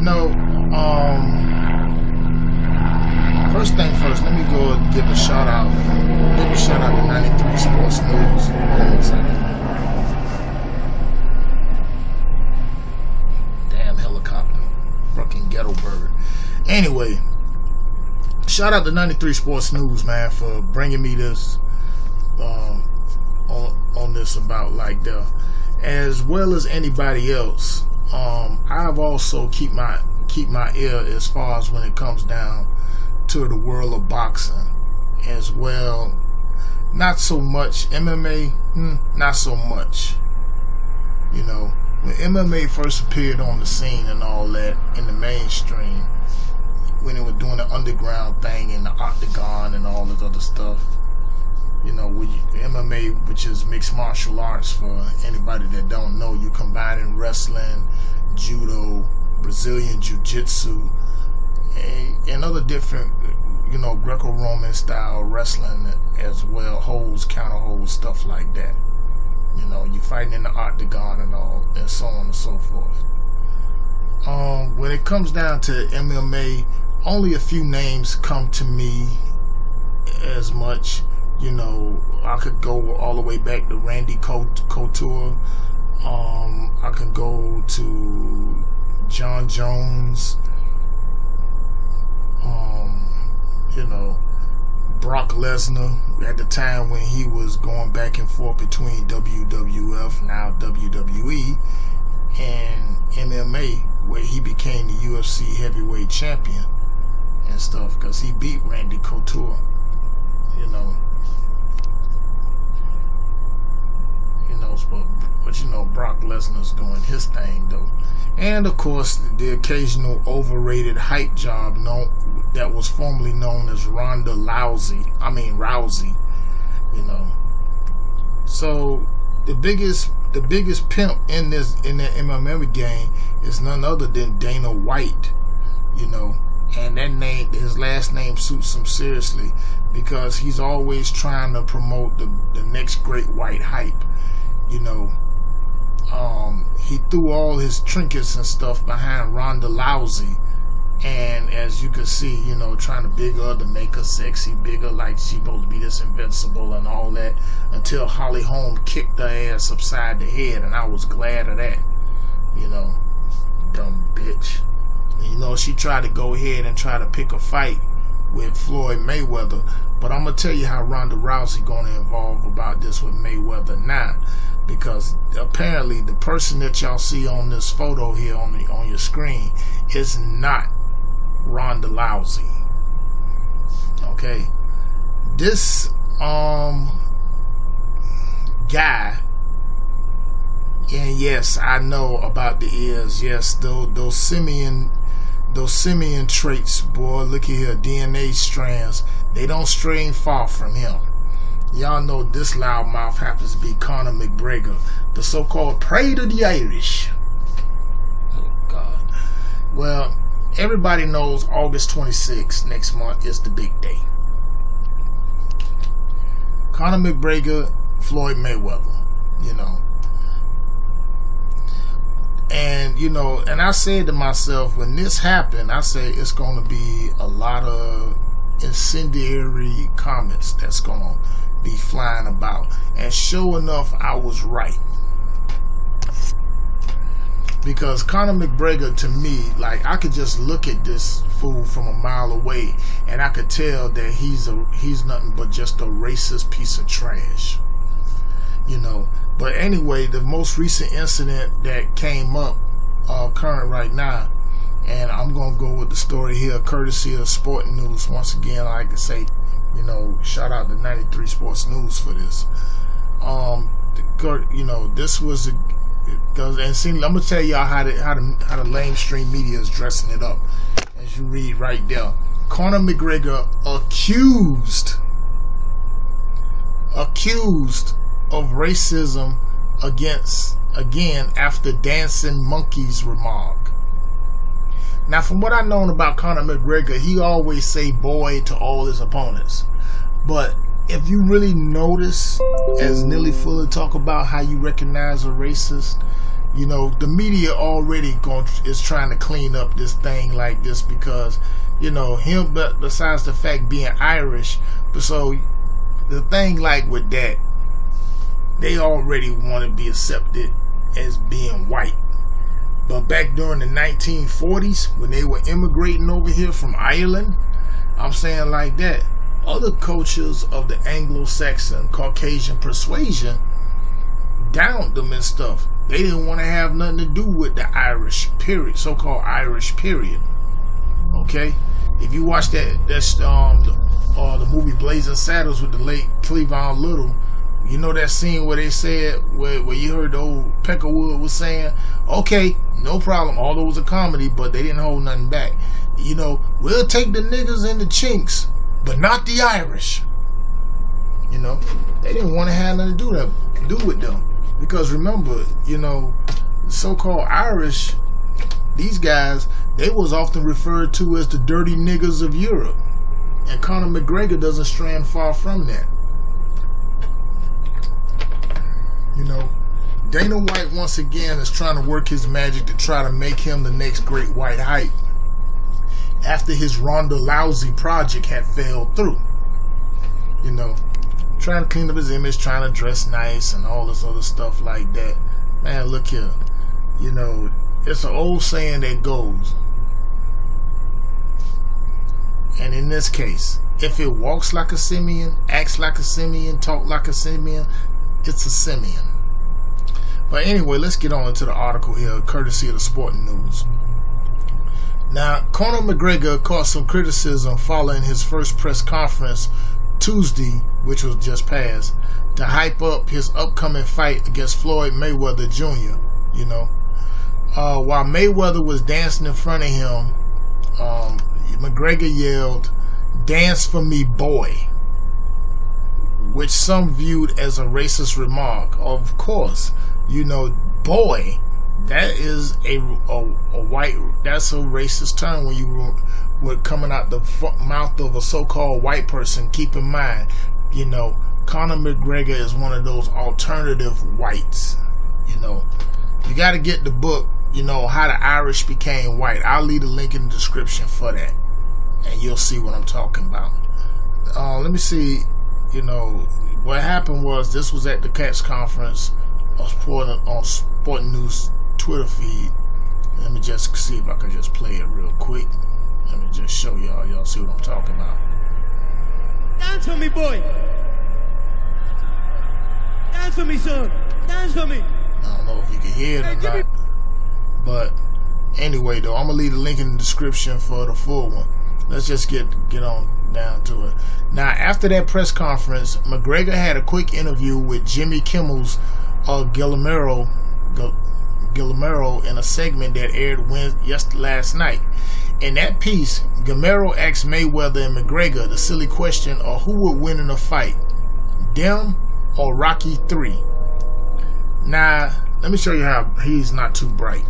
You know, first thing first, let me go give a shout out. Give a shout out to 93 Sports News. Hold on a second. Damn helicopter. Fucking ghetto bird. Anyway, shout out to 93 Sports News, man, for bringing me this on this about like the, as well as anybody else. I've also keep my ear as far as when it comes down to the world of boxing as well. Not so much MMA, not so much. You know, when MMA first appeared on the scene and all that in the mainstream, when they were doing the underground thing in the octagon and all this other stuff, you know, MMA, which is mixed martial arts for anybody that don't know, you combining wrestling, judo, Brazilian jiu-jitsu, and other different, you know, Greco-Roman style wrestling as well, holds, counter holds, stuff like that. You know, you fighting in the octagon and all, and so on and so forth. When it comes down to MMA, only a few names come to me as much. You know, I could go all the way back to Randy Couture. I could go to John Jones. You know, Brock Lesnar at the time when he was going back and forth between WWF, now WWE, and MMA, where he became the UFC heavyweight champion and stuff, because he beat Randy Couture. You know, but you know, Brock Lesnar's doing his thing though. And of course, the occasional overrated hype job that was formerly known as Ronda Rousey. You know, so the biggest pimp in the MMA game is none other than Dana White. You know, and that name, his last name, suits him seriously, because he's always trying to promote the next great white hype. You know, he threw all his trinkets and stuff behind Ronda Rousey, and as you can see, you know, trying to big her to make her sexy, bigger, like she supposed to be this invincible and all that, until Holly Holm kicked her ass upside the head, and I was glad of that. You know, dumb bitch. You know, she tried to go ahead and try to pick a fight with Floyd Mayweather, but I'm gonna tell you how Ronda Rousey gonna evolve about this with Mayweather now, because apparently the person that y'all see on this photo here on your screen is not Ronda Rousey. Okay, this guy, and yes, I know about the ears. Yes, those simian traits, boy. Look at here, DNA strands. They don't stray far from him. Y'all know this loudmouth happens to be Conor McGregor, the so-called pride of the Irish. Oh God. Well, everybody knows August 26th next month is the big day. Conor McGregor, Floyd Mayweather. You know. And, you know, and I said to myself, when this happened, I said it's going to be a lot of incendiary comments that's going to be flying about. And sure enough, I was right. Because Conor McGregor, to me, like, I could just look at this fool from a mile away, and I could tell that he's nothing but just a racist piece of trash. You know. But anyway, the most recent incident that came up current right now, and I'm going to go with the story here, courtesy of Sporting News. Once again, I like to say, you know, shout out to 93 Sports News for this. You know, this was and see, I'm going to tell y'all how the lamestream media is dressing it up. As you read right there, Conor McGregor accused of racism again after dancing monkeys remark. Now, from what I've known about Conor McGregor, he always say boy to all his opponents. But if you really notice, as Nelly Fuller talk about how you recognize a racist, You know, the media already is trying to clean up this thing like this because, you know, him, but besides the fact being Irish, but so the thing like with that, they already want to be accepted as being white. But back during the 1940s, when they were immigrating over here from Ireland, I'm saying like that, other cultures of the Anglo-Saxon Caucasian persuasion downed them and stuff. They didn't want to have nothing to do with the Irish period, so-called Irish period. Okay, if you watch the movie Blazing Saddles with the late Cleavon Little, you know that scene where they said, where you heard the old Peckerwood was saying, okay, no problem, although it was a comedy, but they didn't hold nothing back. You know, we'll take the niggas and the chinks, but not the Irish. You know, they didn't want to have nothing to do with them. Because remember, you know, so-called Irish, these guys, they was often referred to as the dirty niggas of Europe. And Conor McGregor doesn't strand far from that. You know, Dana White once again is trying to work his magic to try to make him the next great white hype after his Ronda Rousey project had failed through. You know, trying to clean up his image, trying to dress nice and all this other stuff like that. Man, look here. You know, it's an old saying that goes, and in this case, if it walks like a simian, acts like a simian, talk like a simian, it's a simian. But anyway, let's get on into the article here, courtesy of the Sporting News. Now, Conor McGregor caught some criticism following his first press conference Tuesday, which was just passed, to hype up his upcoming fight against Floyd Mayweather Jr., you know. While Mayweather was dancing in front of him, McGregor yelled, "Dance for me, boy," which some viewed as a racist remark. Of course, you know, boy, that is a white, that's a racist term when you were coming out the mouth of a so-called white person. Keep in mind, you know, Conor McGregor is one of those alternative whites. You know, you got to get the book, you know, How the Irish Became White. I'll leave a link in the description for that, and you'll see what I'm talking about. Let me see. You know, what happened was, this was at the Cats conference on Sporting News Twitter feed. Let me just see if I can just play it real quick. Let me just show y'all. Y'all see what I'm talking about. Dance for me, boy. Dance for me, son. Dance for me. I don't know if you can hear it or not. But anyway, though, I'm going to leave the link in the description for the full one. Let's just get on down to it. Now, after that press conference, McGregor had a quick interview with Jimmy Kimmel's Guillermo in a segment that aired last night. In that piece, Guillermo asked Mayweather and McGregor the silly question of who would win in a fight, them or Rocky III. Now, let me show you how he's not too bright.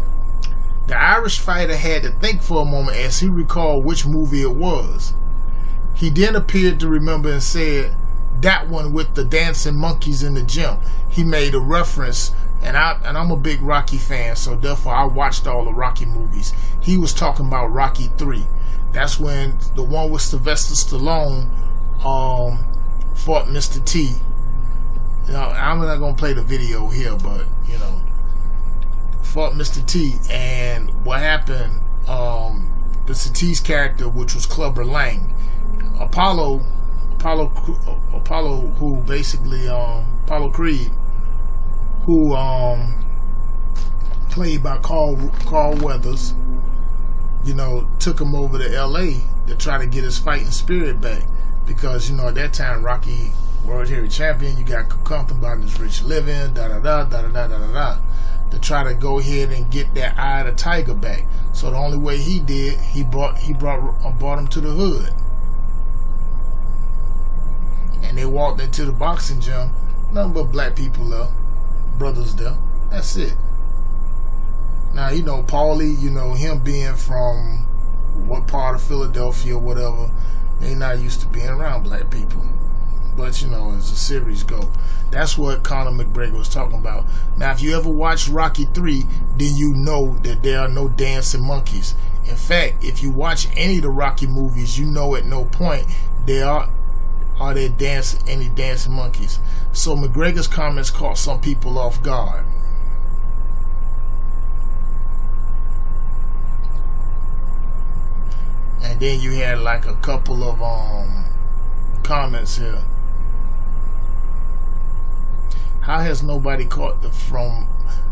The Irish fighter had to think for a moment as he recalled which movie it was. He then appeared to remember and said, "That one with the dancing monkeys in the gym." He made a reference, and I'm a big Rocky fan, so therefore I watched all the Rocky movies. He was talking about Rocky III. That's when the one with Sylvester Stallone fought Mr. T. You know, I'm not gonna play the video here, but you know, fought Mr. T, and what happened? Mr. T's character, which was Clubber Lang, Apollo, who basically Apollo Creed, who played by Carl Weathers, you know, took him over to LA to try to get his fighting spirit back, because you know at that time Rocky, World Heavyweight Champion, you got comfortable about his rich living, to try to go ahead and get that eye of the tiger back. So the only way he did, he brought him to the hood. And they walked into the boxing gym, nothing but black people there, brothers there. That's it. Now, you know, Paulie, you know, him being from what part of Philadelphia or whatever, they not used to being around black people. But you know, as the series go, that's what Conor McGregor was talking about. Now, if you ever watch Rocky 3, then you know that there are no dancing monkeys. In fact, if you watch any of the Rocky movies, you know at no point there are there any dancing monkeys. So McGregor's comments caught some people off guard. And then you had like a couple of comments here. How has nobody caught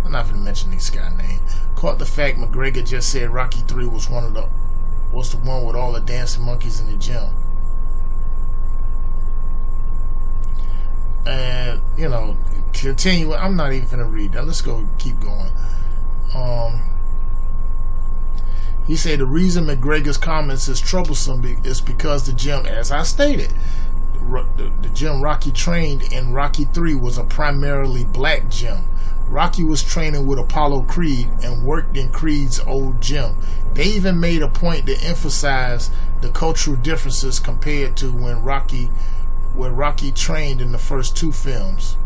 I'm not gonna mention this guy's name. Caught the fact McGregor just said Rocky 3 was the one with all the dancing monkeys in the gym. And you know, continue. I'm not even gonna read that. Let's keep going. He said the reason McGregor's comments is troublesome is because the gym, as I stated, the gym Rocky trained in Rocky 3 was a primarily black gym. Rocky was training with Apollo Creed and worked in Creed's old gym. They even made a point to emphasize the cultural differences compared to when Rocky trained in the first 2 films.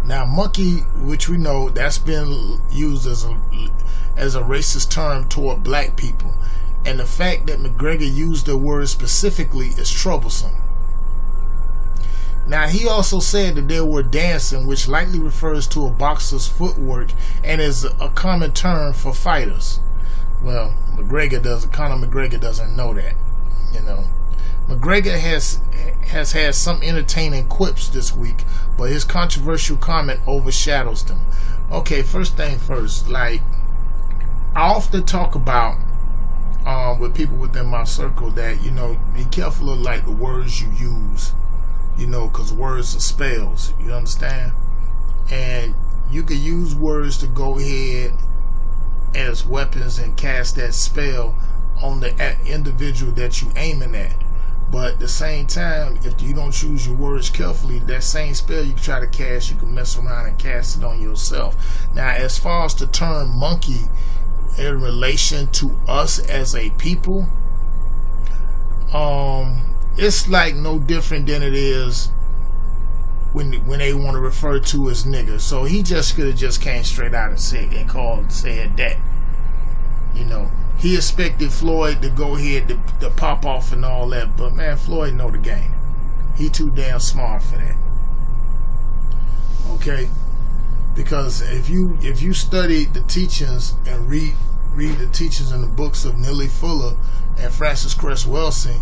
Now, monkey, which we know that's been used as a racist term toward black people, and the fact that McGregor used the word specifically is troublesome. Now, he also said that there were dancing, which likely refers to a boxer's footwork and is a common term for fighters. Well, Conor McGregor doesn't know that, you know. McGregor has had some entertaining quips this week, but his controversial comment overshadows them. Okay, first thing first, like, I often talk about with people within my circle that, you know, be careful of like the words you use, you know, because words are spells, you understand? And you can use words to go ahead as weapons and cast that spell on the individual that you aiming at. But at the same time, if you don't choose your words carefully, that same spell you try to cast, you can mess around and cast it on yourself. Now, as far as the term monkey in relation to us as a people, it's like no different than it is when they want to refer to as nigger. So he just could have just came straight out and said that. You know, he expected Floyd to go ahead to pop off and all that, but man, Floyd know the game. He too damn smart for that. Okay, because if you study the teachings and read the teachings in the books of Neely Fuller and Francis Cress Welsing,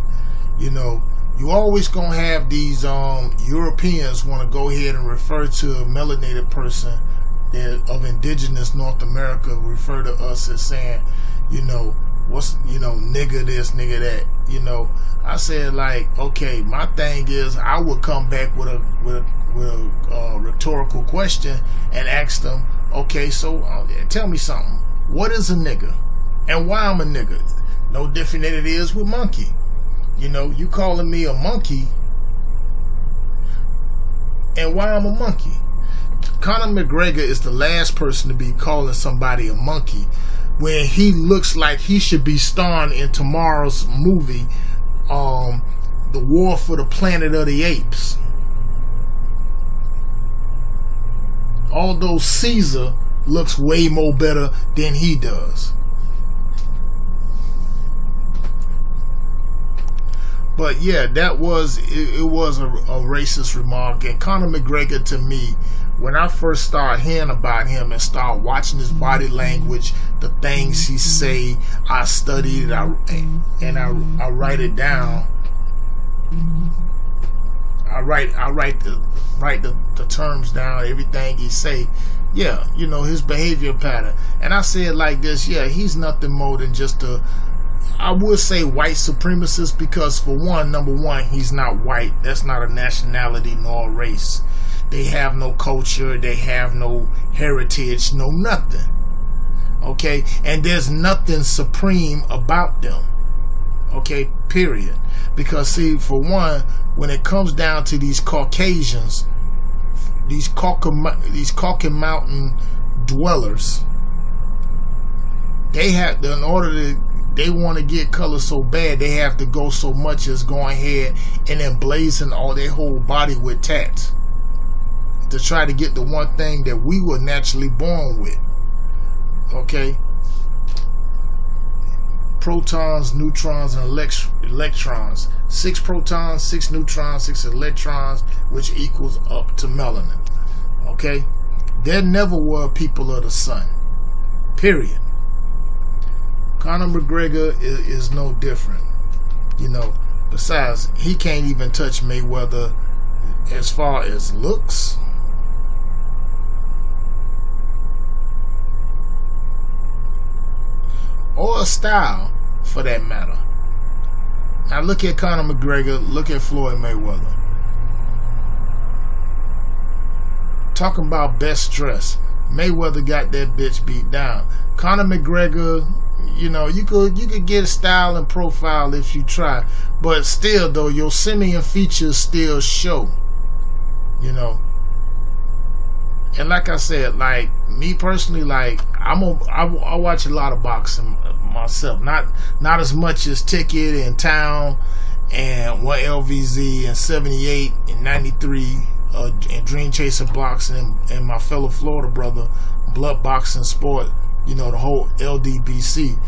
you know, you always gonna have these Europeans want to go ahead and refer to a melanated person of indigenous North America, refer to us as saying, you know, nigga this, nigga that. You know, I said, like, okay, my thing is I would come back with a rhetorical question and ask them, okay, so tell me something. What is a nigga? And why I'm a nigga? No different than it is with monkey. You know, you calling me a monkey, and why I'm a monkey? Conor McGregor is the last person to be calling somebody a monkey when he looks like he should be starring in tomorrow's movie, The War for the Planet of the Apes. Although Caesar looks way more better than he does. But yeah, it was a racist remark. And Conor McGregor, to me, when I first started hearing about him and started watching his body language, the things he say, I studied it, I write it down. I write the terms down, everything he say. Yeah, you know, his behavior pattern. And I say it like this, yeah, he's nothing more than just I would say white supremacist, because for one, number one, he's not white. That's not a nationality nor a race. They have no culture, they have no heritage, no nothing. Okay, and there's nothing supreme about them. Okay, period. Because see, for one, when it comes down to these Caucasians, these Caucasus Mountain dwellers, they have, in order to they want to get color so bad, they have to go so much as going ahead and emblazon all their whole body with tats to try to get the one thing that we were naturally born with. Okay? Protons, neutrons, and electrons. 6 protons, 6 neutrons, 6 electrons, which equals up to melanin. Okay? There never were people of the sun. Period. Conor McGregor is no different. You know, besides, he can't even touch Mayweather as far as looks. Or a style, for that matter. Now look at Conor McGregor, look at Floyd Mayweather. Talking about best dressed, Mayweather got that bitch beat down. Conor McGregor, you know, you could get a style and profile if you try, but still though, your simian features still show. You know. And like I said, like me personally, like I watch a lot of boxing myself. Not as much as Ticket and Town and 1LVZ and 78 and 93 and Dream Chaser Boxing and my fellow Florida brother Blood Boxing Sport. You know, the whole LDBC.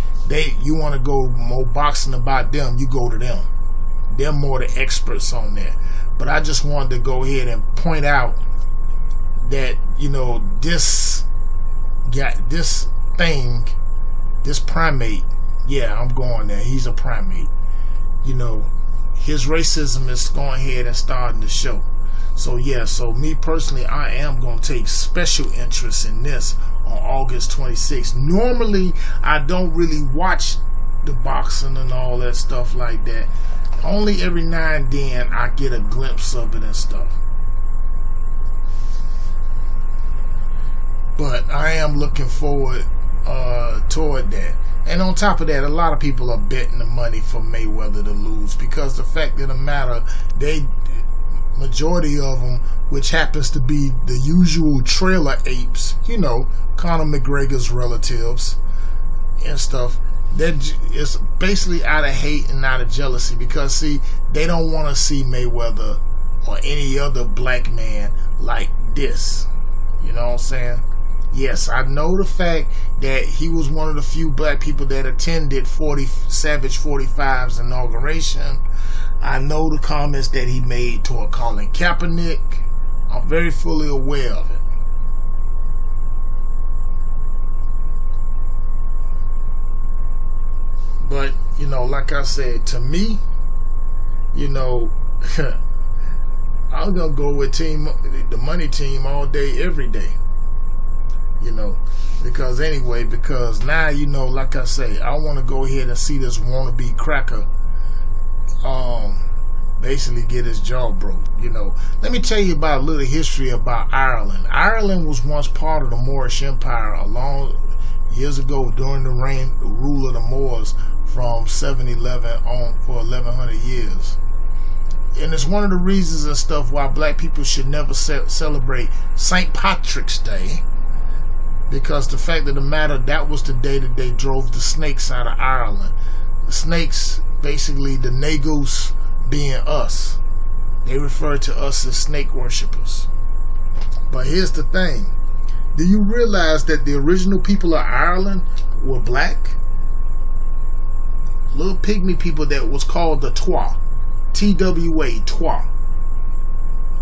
You want to go more boxing about them, you go to them. They're more the experts on that. But I just wanted to go ahead and point out that, you know, this Primate, yeah, I'm going there. He's a primate. You know, his racism is going ahead and starting to show. So yeah, so me personally, I am going to take special interest in this on August 26th. Normally, I don't really watch the boxing and all that stuff like that. Only every now and then I get a glimpse of it and stuff. But I am looking forward toward that. And on top of that, a lot of people are betting the money for Mayweather to lose, because the fact of the matter, majority of them, which happens to be the usual trailer apes, you know, Conor McGregor's relatives and stuff, that is basically out of hate and out of jealousy, because see, they don't want to see Mayweather or any other black man like this. You know what I'm saying? Yes, I know the fact that he was one of the few black people that attended Savage 45's inauguration. I know the comments that he made toward Colin Kaepernick. I'm very fully aware of it. But, you know, like I said, to me, you know, I'm going to go with the money team all day, every day. You know, because now, you know, like I say, I want to go ahead and see this wannabe cracker basically get his jaw broke. You know, let me tell you about a little history about Ireland. Ireland was once part of the Moorish Empire a long years ago during the rule of the Moors from 711 on for 1100 years. And it's one of the reasons and stuff why black people should never celebrate St. Patrick's Day. Because the fact of the matter, that was the day that they drove the snakes out of Ireland. The snakes, basically the Negus being us. They refer to us as snake worshippers. But here's the thing. Do you realize that the original people of Ireland were black? Little pygmy people that was called the Twa. T-W-A, Twa.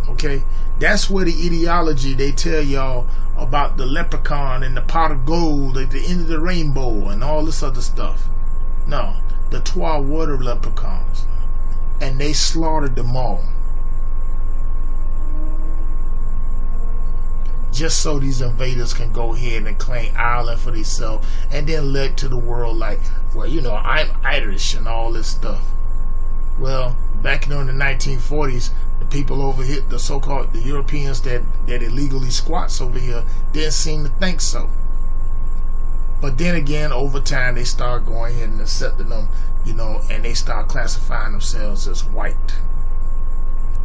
Okay? That's where the ideology they tell y'all about the leprechaun and the pot of gold at the end of the rainbow and all this other stuff. No, the Twa were the leprechauns, and they slaughtered them all just so these invaders can go ahead and claim Ireland for themselves, and then let to the world like, well, you know, I'm Irish and all this stuff. Well, back during the 1940s, the people over here, the so-called the Europeans that illegally squats over here, didn't seem to think so. But then again, over time, they start going ahead and accepting them, you know, and they start classifying themselves as white.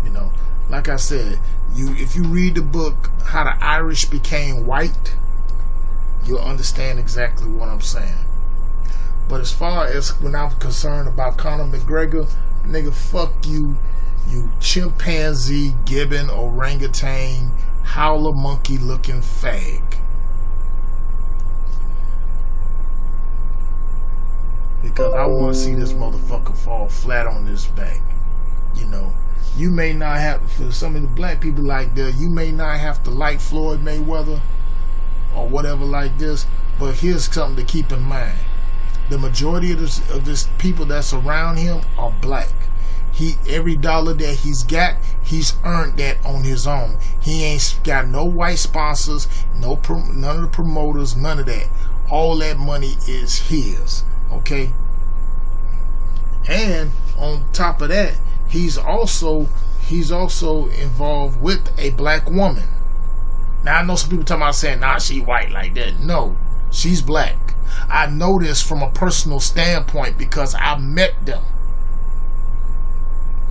You know, like I said, if you read the book How the Irish Became White, you'll understand exactly what I'm saying. But as far as when I'm concerned about Conor McGregor, nigga, fuck you, you chimpanzee, gibbon, orangutan, howler monkey looking fag. Because I want to see this motherfucker fall flat on his back. You know, you may not have, for some of the black people like that, you may not have to like Floyd Mayweather or whatever like this, but here's something to keep in mind. The majority of this people that's around him are black. Every dollar that he's got, he's earned that on his own. He ain't got no white sponsors, none of the promoters, none of that. All that money is his, okay? And on top of that, he's also involved with a black woman. Now I know some people talking about saying, nah, she white like that. No, she's black. I know this from a personal standpoint because I met them.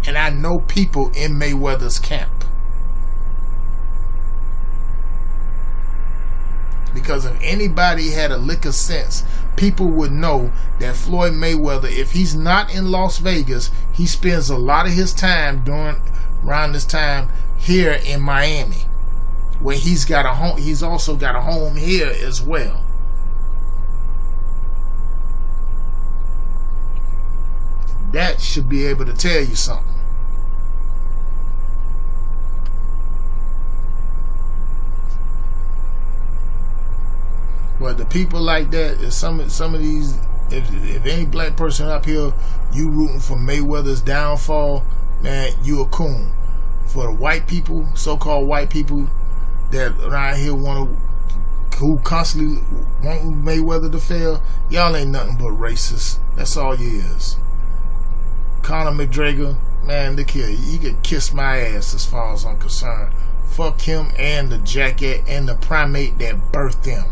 And I know people in Mayweather's camp. Because if anybody had a lick of sense, people would know that Floyd Mayweather, if he's not in Las Vegas, he spends a lot of his time around this time here in Miami, where he's got a home. He's also got a home here as well. That should be able to tell you something. But the people like that, is some of these, if any black person up here, you rooting for Mayweather's downfall, man, you a coon. For the white people, so-called white people that around here who constantly want Mayweather to fail, y'all ain't nothing but racist. That's all you is. Conor McGregor, man, look here, he could kiss my ass as far as I'm concerned. Fuck him and the jacket and the primate that birthed him.